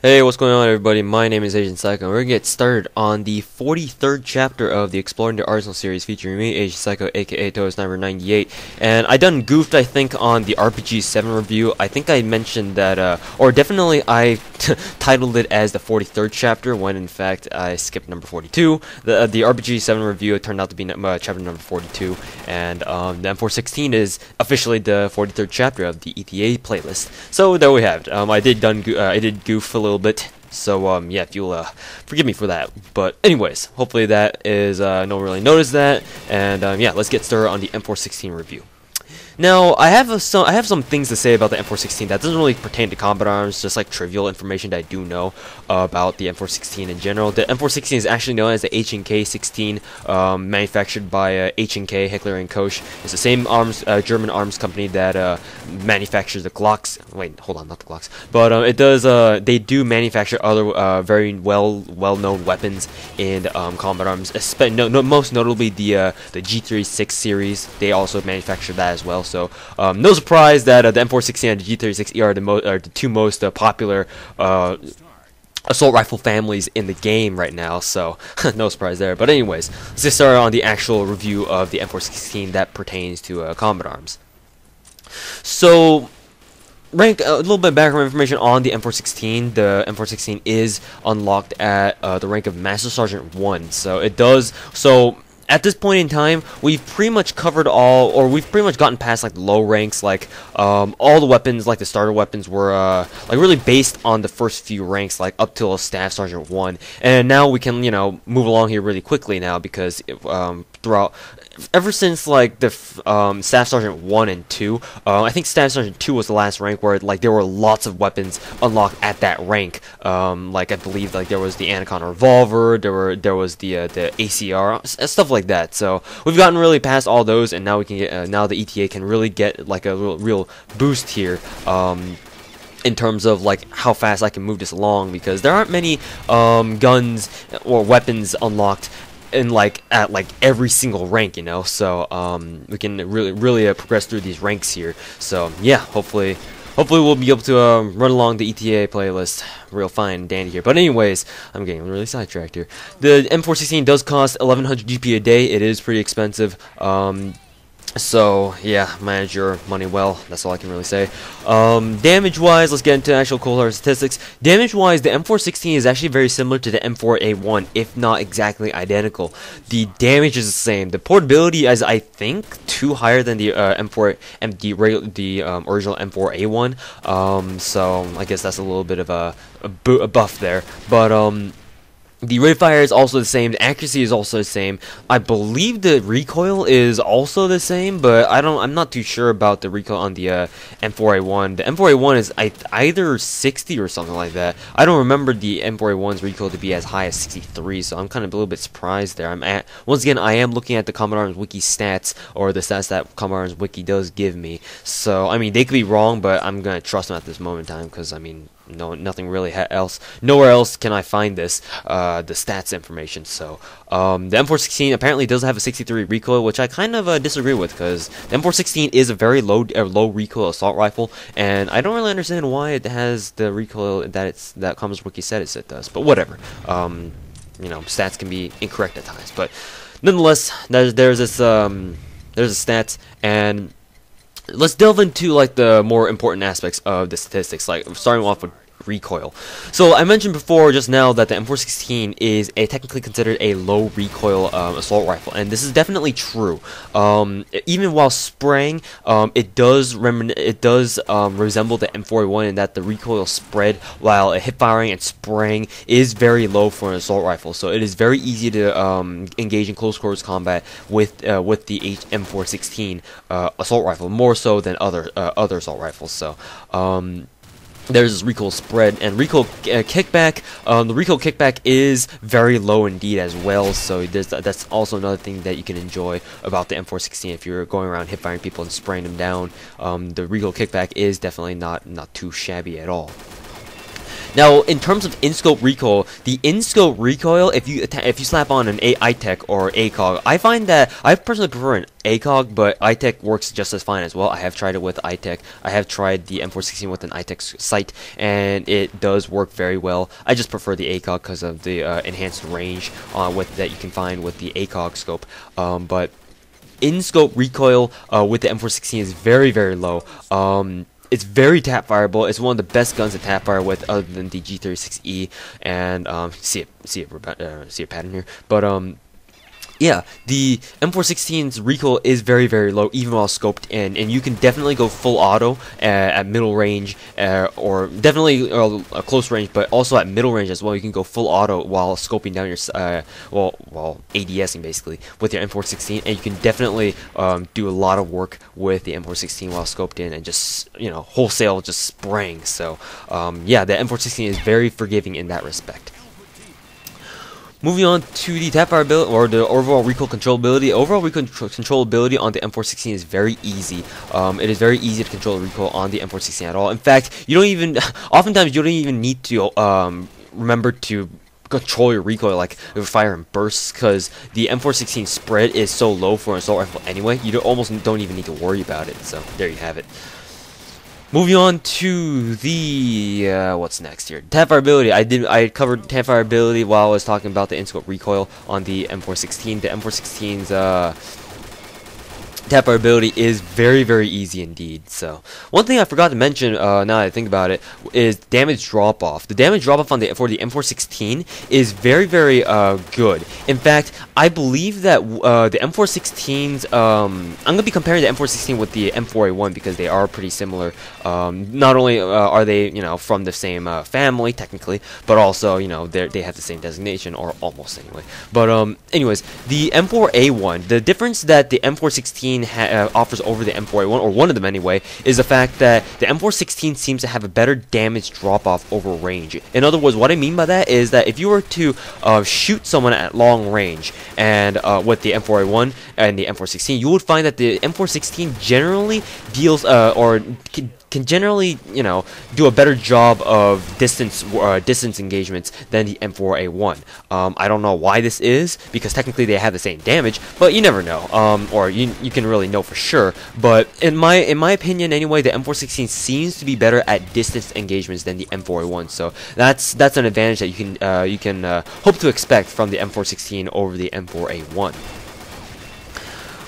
Hey, what's going on, everybody? My name is Agent Psycho, and we're gonna get started on the 43rd chapter of the Exploring the Arsenal series featuring me, Agent Psycho, aka Toast Number 98. And I done goofed, I think, on the RPG 7 review. I think I mentioned that, or definitely I titled it as the 43rd chapter, when in fact I skipped number 42. The RPG 7 review turned out to be chapter number 42, and the M416 is officially the 43rd chapter of the ETA playlist. So there we have it. I did goof a little bit, so yeah, if you'll forgive me for that. But anyways, hopefully that is no one really noticed that, and yeah, let's get started on the M416 review. Now, I have some things to say about the M416 that doesn't really pertain to combat arms, just like trivial information that I do know about the M416 in general. The M416 is actually known as the H&K 16, manufactured by H&K, Heckler & Koch. It's the same German arms company that manufactures the Glocks. Wait, hold on, not the Glocks. But it does. They do manufacture other very well-known weapons in combat arms. Most notably the G36 series. They also manufacture that as well. So no surprise that the M416 and the G36E are the two most popular assault rifle families in the game right now, so no surprise there. But anyways, let's get started on the actual review of the M416 that pertains to combat arms. So, a little bit of background information on the M416. The M416 is unlocked at the rank of Master Sergeant 1, so it does. So at this point in time, we've pretty much covered we've pretty much gotten past like the low ranks. Like all the weapons, like the starter weapons, were like really based on the first few ranks, like up till Staff Sergeant 1. And now we can, move along here really quickly now, because ever since like the Staff Sergeant 1 and 2, I think Staff Sergeant 2 was the last rank where like there were lots of weapons unlocked at that rank. Like I believe like there was the Anaconda revolver, there was the ACR, stuff like that. So we've gotten really past all those, and now we can get now the ETA can really get like a real boost here. In terms of like how fast I can move this along, because there aren't many guns or weapons unlocked in at every single rank, so we can really progress through these ranks here. So yeah, hopefully we'll be able to run along the ETA playlist real fine and dandy here. But anyways, I'm getting really sidetracked here. The M416 does cost 1100 GP a day. It is pretty expensive. So yeah, manage your money well. That's all I can really say. Damage wise, let's get into actual cold hard statistics. Damage wise, the M416 is actually very similar to the M4A1, if not exactly identical. The damage is the same. The portability is, I think, higher than the the original M4A1. So I guess that's a little bit of a buff there. But the rate of fire is also the same. The accuracy is also the same. I believe the recoil is also the same, but I'm not too sure about the recoil on the M4A1. The M4A1 is either 60 or something like that. I don't remember the M4A1's recoil to be as high as 63, so I'm kind of a little bit surprised there. Once again, I am looking at the Combat Arms Wiki stats, or the stats that Combat Arms Wiki does give me. So I mean, they could be wrong, but I'm gonna trust them at this moment in time, because I mean, nothing really nowhere else can I find this the stats information. So the M416 apparently does have a 63 recoil, which I kind of disagree with, because the M416 is a very low recoil assault rifle, and I don't really understand why it has the recoil that Combat Wiki said it does. But whatever, stats can be incorrect at times, but nonetheless, there's the stats. And let's delve into like the more important aspects of the statistics, like starting off with recoil. So I mentioned before just now that the M416 is technically considered a low recoil assault rifle, and this is definitely true. Even while spraying, it does resemble the M4A1 in that the recoil spread while hip firing and spraying is very low for an assault rifle. So it is very easy to engage in close quarters combat with the M416 assault rifle, more so than other assault rifles. So there's this recoil spread and recoil kickback. The recoil kickback is very low indeed as well, so that's also another thing that you can enjoy about the M416 if you're going around hip firing people and spraying them down. The recoil kickback is definitely not too shabby at all. Now, in terms of in-scope recoil, the in-scope recoil, if you slap on an ITEC or ACOG, I find that I personally prefer an ACOG, but ITEC works just as fine as well. I have tried it with ITEC. I have tried the M416 with an ITEC sight, and it does work very well. I just prefer the ACOG because of the enhanced range that you can find with the ACOG scope. But in-scope recoil with the M416 is very, very low. It's very tap fireable. It's one of the best guns to tap fire with, other than the G36E. And see a pattern here. But yeah, the M416's recoil is very, very low, even while scoped in, and you can definitely go full auto at middle range, or definitely a close range, but also at middle range as well. You can go full auto while scoping down your while ADSing basically with your M416, and you can definitely do a lot of work with the M416 while scoped in, and just wholesale just spraying. So yeah, the M416 is very forgiving in that respect. Moving on to the tap fire ability, or the overall recoil controllability. Overall recoil controllability on the M416 is very easy. It is very easy to control the recoil on the M416 at all. In fact, you don't even, oftentimes you don't even need to remember to control your recoil like fire in bursts, because the M416 spread is so low for an assault rifle anyway. You almost don't even need to worry about it. So there you have it. Moving on to the what's next here? Tap fire ability. I covered tap fire ability while I was talking about the in-scope recoil on the M416. The M416's tap fire ability is very, very easy indeed. So one thing I forgot to mention, now that I think about it, is damage drop off. The damage drop off for the M416 is very, very good. In fact, I believe that the M416's I'm gonna be comparing the M416 with the M4A1 because they are pretty similar. Not only are they from the same family technically, but also they have the same designation, or almost anyway. But anyways, the M4A1, the difference that the M416 offers over the M4A1, or one of them anyway, is the fact that the M416 seems to have a better damage drop-off over range. In other words, what I mean by that is that if you were to shoot someone at long range and with the M4A1 and the M416, you would find that the M416 generally deals or can generally, do a better job of distance engagements than the M4A1. I don't know why this is, because technically they have the same damage, but you never know, or you can really know for sure. But in my opinion, anyway, the M416 seems to be better at distance engagements than the M4A1. So that's an advantage that you can hope to expect from the M416 over the M4A1.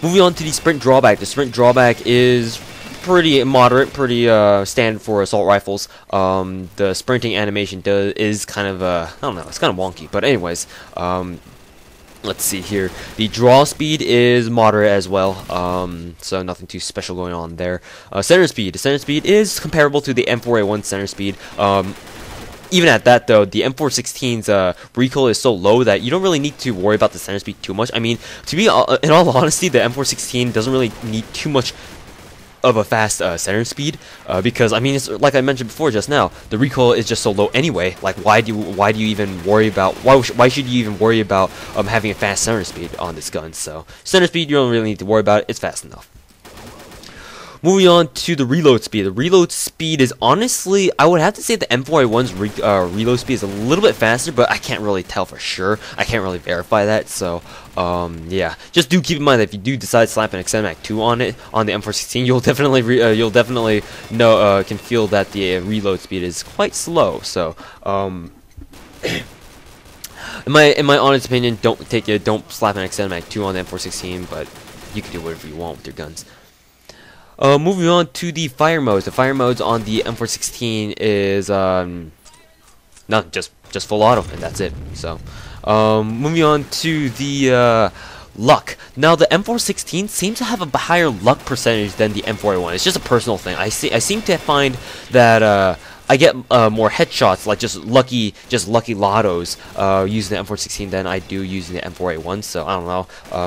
Moving on to the sprint drawback. The sprint drawback is pretty moderate, pretty standard for assault rifles. The sprinting animation is kind of I don't know, it's kind of wonky, but anyways, let's see here. The draw speed is moderate as well, so nothing too special going on there. Center speed. The center speed is comparable to the M4A1 center speed. Even at that, though, the M416's recoil is so low that you don't really need to worry about the center speed too much. I mean, to be in all honesty, the M416 doesn't really need too much of a fast center speed, because I mean, it's like I mentioned before just now, the recoil is just so low anyway. Like, why do you even worry about, why should you even worry about having a fast center speed on this gun? So center speed, you don't really need to worry about it. It's fast enough. Moving on to the reload speed. The reload speed is, honestly, I would have to say the M4A1's reload speed is a little bit faster, but I can't really tell for sure. I can't really verify that, so yeah. Just do keep in mind that if you do decide to slap an Extend Mag 2 on it, on the M416, you'll definitely know, can feel that the reload speed is quite slow. So in my honest opinion, don't slap an Extend Mag 2 on the M416, but you can do whatever you want with your guns. Moving on to the fire modes. The fire modes on the M416 is not just full auto, and that's it. So moving on to the luck. Now the M416 seems to have a higher luck percentage than the M4A1. It's just a personal thing. I seem to find that I get more headshots, like just lucky lottos, using the M416 than I do using the M4A1. So I don't know.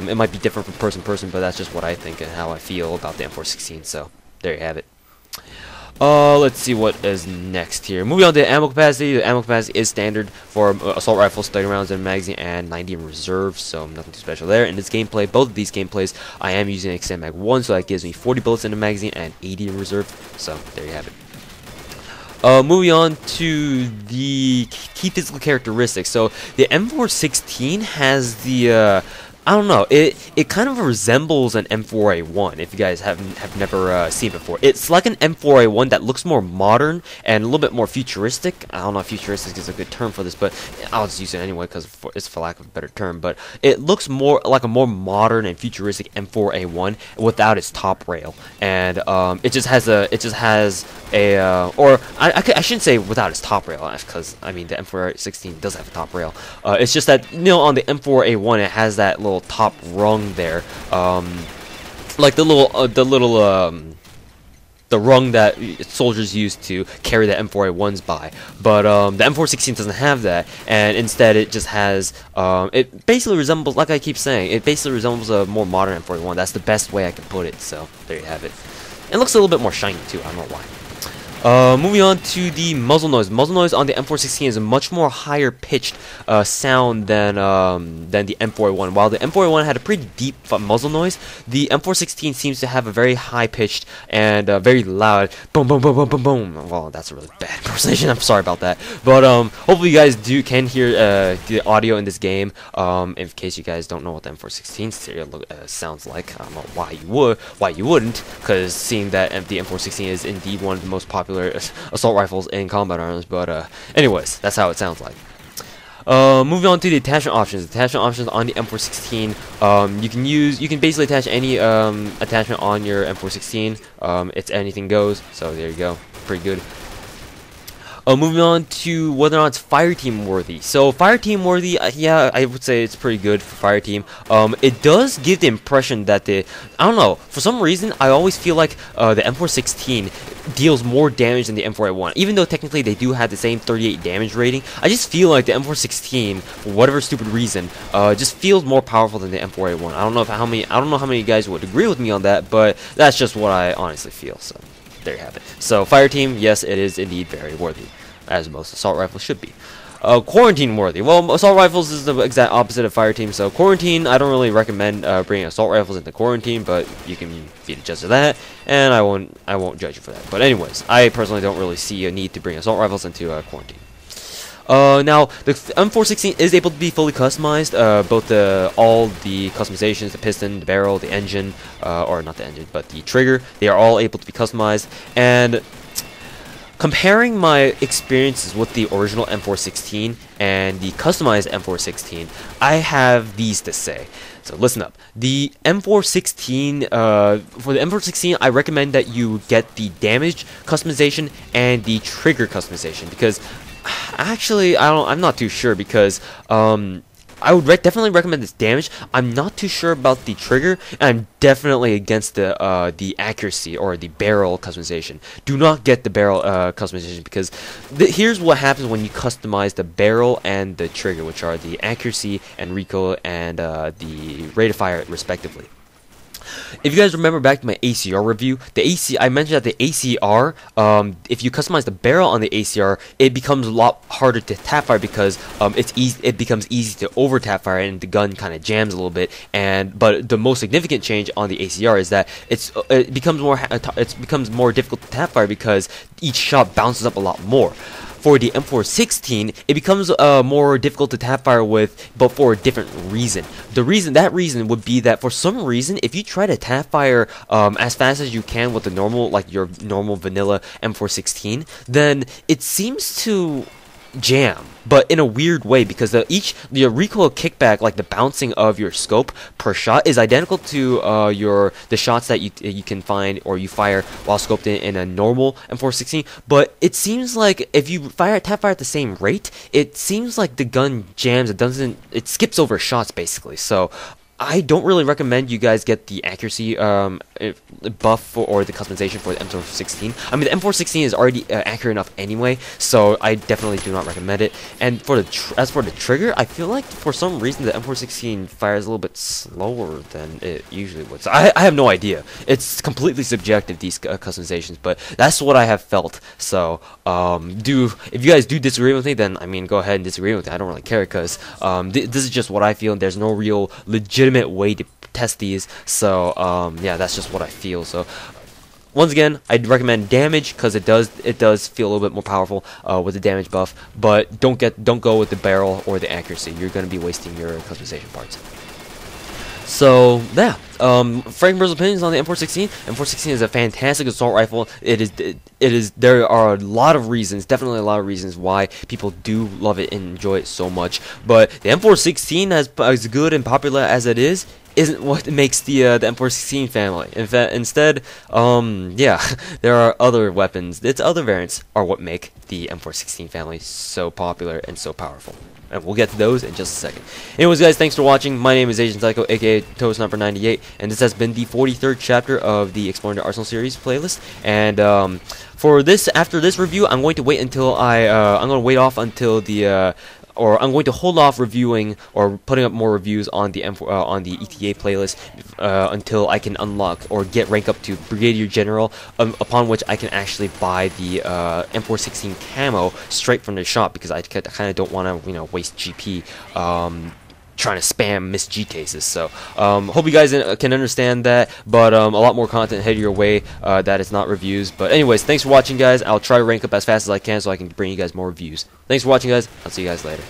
It might be different from person to person, but that's just what I think and how I feel about the M416. So there you have it. Let's see what is next here. Moving on to ammo capacity. The ammo capacity is standard for assault rifles, 30 rounds in a magazine and 90 in reserve, so nothing too special there. In this gameplay, both of these gameplays, I am using Extend Mag 1, so that gives me 40 bullets in the magazine and 80 in reserve. So there you have it. Moving on to the key physical characteristics. So the M416 has the I don't know. It kind of resembles an M4A1. If you guys have never seen it before, it's like an M4A1 that looks more modern and a little bit more futuristic. I don't know if futuristic is a good term for this, but I'll just use it anyway because it's for lack of a better term. But it looks more like a more modern and futuristic M4A1 without its top rail, and it just has or I shouldn't say without its top rail, because I mean the M416 does have a top rail. It's just that, you know, on the M4A1 it has that little top rung there, like the rung that soldiers use to carry the M4A1s by, but the M416 doesn't have that, and instead it just has, it basically resembles, like I keep saying, it basically resembles a more modern M4A1. That's the best way I can put it, so there you have it. It looks a little bit more shiny too, I don't know why. Moving on to the muzzle noise. Muzzle noise on the M416 is a much more higher pitched sound than the M4A1. While the M4A1 had a pretty deep muzzle noise, the M416 seems to have a very high pitched and very loud boom boom boom boom boom boom. Well, that's a really bad impersonation. I'm sorry about that. But hopefully you guys can hear the audio in this game. In case you guys don't know what the M416 stereo sounds like, I don't know why you wouldn't, because seeing that the M416 is indeed one of the most popular assault rifles in combat arms. But anyways, that's how it sounds like. Moving on to the attachment options. Attachment options on the M416. You can basically attach any attachment on your M416. It's anything goes. So there you go. Pretty good. Moving on to whether or not it's fireteam worthy. So fireteam worthy, yeah, I would say it's pretty good for fireteam. It does give the impression that I don't know, for some reason I always feel like the M416 deals more damage than the M4A1. Even though technically they do have the same 38 damage rating, I just feel like the M416, for whatever stupid reason, just feels more powerful than the M4A1. I don't know how many of you guys would agree with me on that, but that's just what I honestly feel. So there you have it. So fireteam, yes, it is indeed very worthy, as most assault rifles should be. Quarantine worthy. Well, assault rifles is the exact opposite of fireteam. So quarantine, I don't really recommend bringing assault rifles into quarantine, but you can be the judge of that, and I won't judge you for that. But anyways, I personally don't really see a need to bring assault rifles into quarantine. Now the M416 is able to be fully customized. Both all the customizations, the piston, the barrel, the engine, or not the engine, but the trigger, they are all able to be customized. And comparing my experiences with the original M416 and the customized M416, I have these to say. So listen up. The M416, for the M416, I recommend that you get the damage customization and the trigger customization, because actually I'm not too sure, because I would definitely recommend this damage. I'm not too sure about the trigger, and I'm definitely against the accuracy or the barrel customization. Do not get the barrel customization, because here's what happens when you customize the barrel and the trigger, which are the accuracy and recoil and the rate of fire respectively. If you guys remember back to my ACR review, I mentioned that the ACR, if you customize the barrel on the ACR, it becomes a lot harder to tap fire, because it becomes easy to over tap fire and the gun kind of jams a little bit. But the most significant change on the ACR is that it becomes more difficult to tap fire, because each shot bounces up a lot more. For the M416, it becomes more difficult to tap fire with, but for a different reason. That reason would be that for some reason, if you try to tap fire as fast as you can with the normal, like your normal vanilla M416, then it seems to jam, but in a weird way, because the recoil kickback, like the bouncing of your scope per shot, is identical to the shots that you can find or you fire while scoped in a normal M416. But it seems like if you tap fire at the same rate, it seems like the gun jams. It skips over shots basically. So I don't really recommend you guys get the accuracy buff or the customization for the M416. I mean, the M416 is already accurate enough anyway, so I definitely do not recommend it. And for as for the trigger, I feel like for some reason the M416 fires a little bit slower than it usually would. So I have no idea. It's completely subjective, these customizations, but that's what I have felt. So if you guys do disagree with me, then I mean, go ahead and disagree with me. I don't really care, because this is just what I feel, and there's no real legitimate way to test these. So yeah, that's just what I feel. So once again, I'd recommend damage because it does feel a little bit more powerful with the damage buff. But don't go with the barrel or the accuracy. You're going to be wasting your customization parts. So yeah, Frank Burr's opinions on the M416. M416 is a fantastic assault rifle. It is. There are a lot of reasons, definitely a lot of reasons why people do love it and enjoy it so much. But the M416, as good and popular as it is, isn't what makes the M416 family. In fact, instead, yeah, there are other weapons. Its other variants are what make the M416 family so popular and so powerful. And we'll get to those in just a second. Anyways, guys, thanks for watching. My name is Agent Psycho, aka Toast98, and this has been the 43rd chapter of the Exploring the Arsenal series playlist. And after this review, I'm going to wait until I'm going to wait off until the or I'm going to hold off reviewing or putting up more reviews on the on the ETA playlist until I can unlock or get rank up to Brigadier General, upon which I can actually buy the M416 camo straight from the shop, because I kind of don't want to waste GP trying to spam Miss G cases. So hope you guys can understand that, but a lot more content headed your way that is not reviews. But anyways, thanks for watching, guys. I'll try to rank up as fast as I can so I can bring you guys more reviews. Thanks for watching, guys. I'll see you guys later.